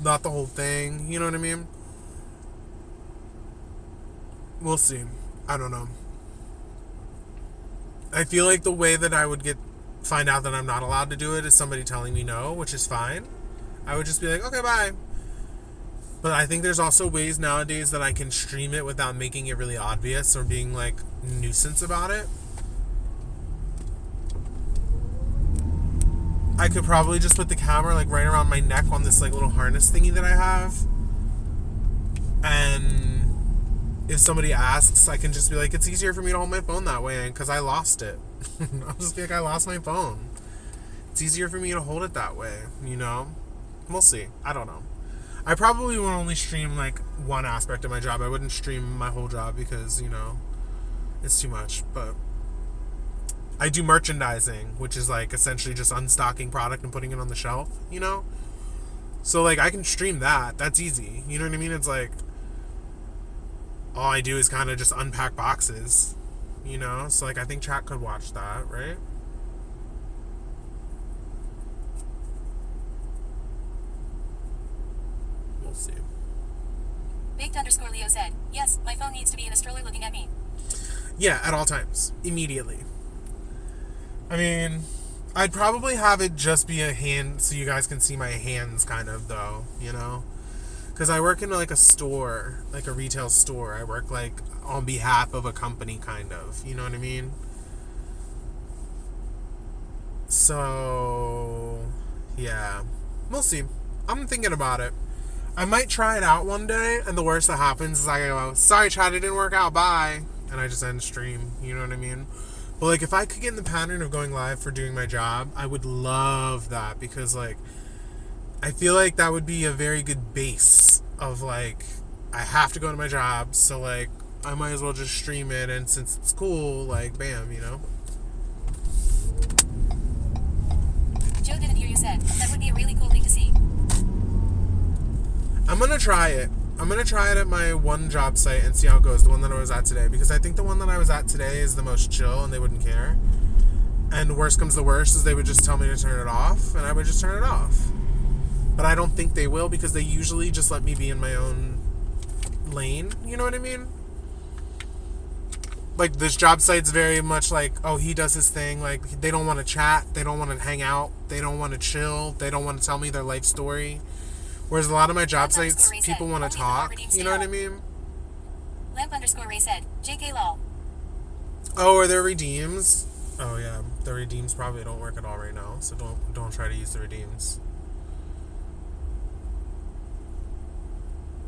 not the whole thing, you know what I mean? We'll see. I don't know. I feel like the way that I would find out that I'm not allowed to do it is somebody telling me no, which is fine. I would just be like, okay, bye. But I think there's also ways nowadays that I can stream it without making it really obvious or being like nuisance about it. I could probably just put the camera like right around my neck on this like little harness thingy that I have. And if somebody asks, I can just be like, it's easier for me to hold my phone that way because I lost it. I'll just be like, I lost my phone. It's easier for me to hold it that way, you know? We'll see. I don't know. I probably would only stream like one aspect of my job. I wouldn't stream my whole job because, you know, it's too much. But I do merchandising, which is like essentially just unstocking product and putting it on the shelf, you know? So like I can stream that. That's easy. You know what I mean? It's like all I do is kind of just unpack boxes, you know? So like I think chat could watch that, right? We'll see. Baked_Leo said, yes, my phone needs to be in a stroller looking at me. Yeah, at all times. Immediately. I mean, I'd probably have it just be a hand so you guys can see my hands kind of, though, you know? Because I work in like a store, like a retail store. I work like on behalf of a company kind of, you know what I mean? So, yeah. We'll see. I'm thinking about it. I might try it out one day, and the worst that happens is I go, sorry, chat, it didn't work out, bye. And I just end stream, you know what I mean? But, like, if I could get in the pattern of going live for doing my job, I would love that, because, like, I feel like that would be a very good base of, like, I have to go to my job, so, like, I might as well just stream it, and since it's cool, like, bam, you know? Joe didn't hear you said. That would be a really cool thing to see. I'm going to try it. I'm going to try it at my one job site and see how it goes, the one that I was at today. Because I think the one that I was at today is the most chill and they wouldn't care. And worst comes to worst is they would just tell me to turn it off, and I would just turn it off. But I don't think they will, because they usually just let me be in my own lane. You know what I mean? Like, this job site's very much like, oh, he does his thing. Like, they don't want to chat. They don't want to hang out. They don't want to chill. They don't want to tell me their life story. Whereas a lot of my job sites, people want to talk. You know what I mean? Lamp_Ray said, JK lol. Oh, are there redeems? Oh, yeah. The redeems probably don't work at all right now. So don't try to use the redeems.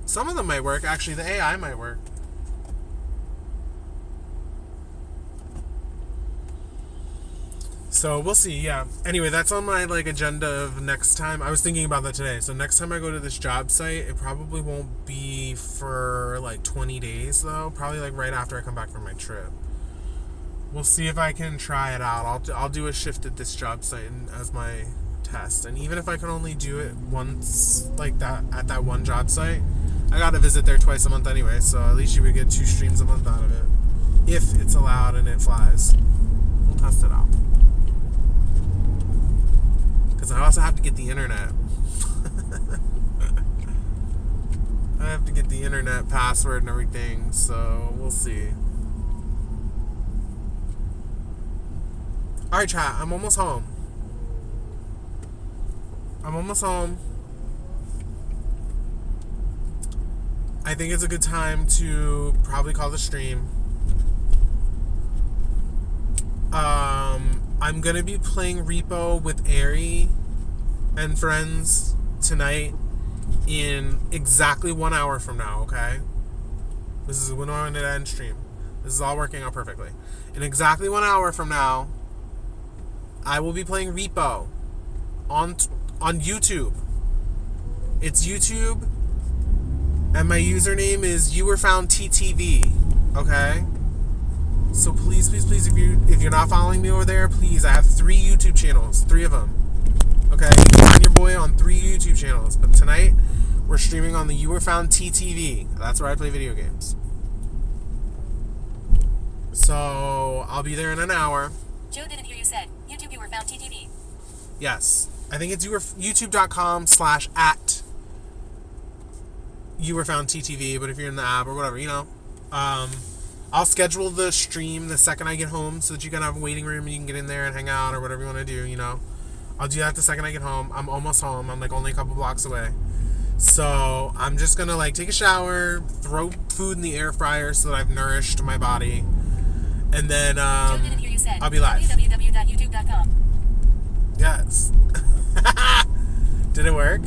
Some of them might work. Actually, the AI might work. So we'll see, yeah. Anyway, that's on my agenda of next time. I was thinking about that today. So next time I go to this job site, it probably won't be for 20 days though. Probably right after I come back from my trip. We'll see if I can try it out. I'll do a shift at this job site as my test. And even if I can only do it once that at that one job site, I gotta visit there twice a month anyway. So at least you would get 2 streams a month out of it, if it's allowed and it flies. We'll test it out. Because I also have to get the internet. I have to get the internet password and everything, so we'll see. Alright, chat, I'm almost home. I think it's a good time to probably call the stream. I'm gonna be playing Repo with Ari and friends tonight in exactly 1 hour from now, okay? This is when I'm going to end stream. This is all working out perfectly. In exactly 1 hour from now, I will be playing Repo on YouTube. It's YouTube, and my username is YouWereFoundTTV, okay? So please, if you're not following me over there, please, I have 3 YouTube channels, 3 of them. Okay, you can find your boy on 3 YouTube channels, but tonight we're streaming on the YouWereFoundTTV. That's where I play video games. So I'll be there in an hour. Joe didn't hear you said, YouTube YouWereFoundTTV. Yes, I think it's youtube.com/@YouWereFoundTTV, but if you're in the app or whatever, I'll schedule the stream the second I get home so that you can have a waiting room and you can get in there and hang out or whatever you want to do, I'll do that the second I get home. I'm almost home. I'm only a couple blocks away. So I'm just going to take a shower, throw food in the air fryer so that I've nourished my body. And then I'll be live. www.youtube.com. Yes. Did it work?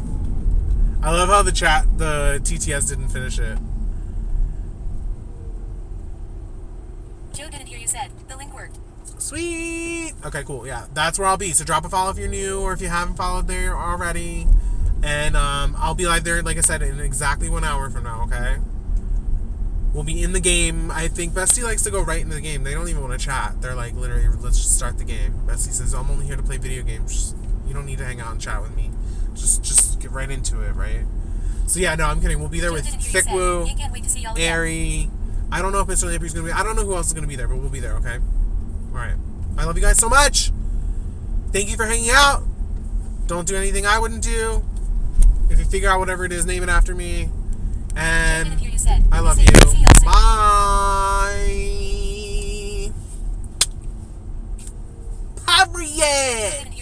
I love how the TTS didn't finish it. Joe didn't hear you said, the link worked. Sweet. Okay, cool. Yeah, that's where I'll be. So drop a follow if you're new or if you haven't followed there already. And I'll be live there, like I said, in exactly 1 hour from now, okay? We'll be in the game. I think Bestie likes to go right into the game. They don't even want to chat. They're literally, let's just start the game. Bestie says, I'm only here to play video games. You don't need to hang out and chat with me. Just get right into it, right? So yeah, no, I'm kidding. We'll be there with Thickwu, Ari. I don't know if Mr. Lamprey's going to be. I don't know who else is going to be there, but we'll be there, okay? Alright. I love you guys so much. Thank you for hanging out. Don't do anything I wouldn't do. If you figure out whatever it is, name it after me. And I love you. Bye. Period.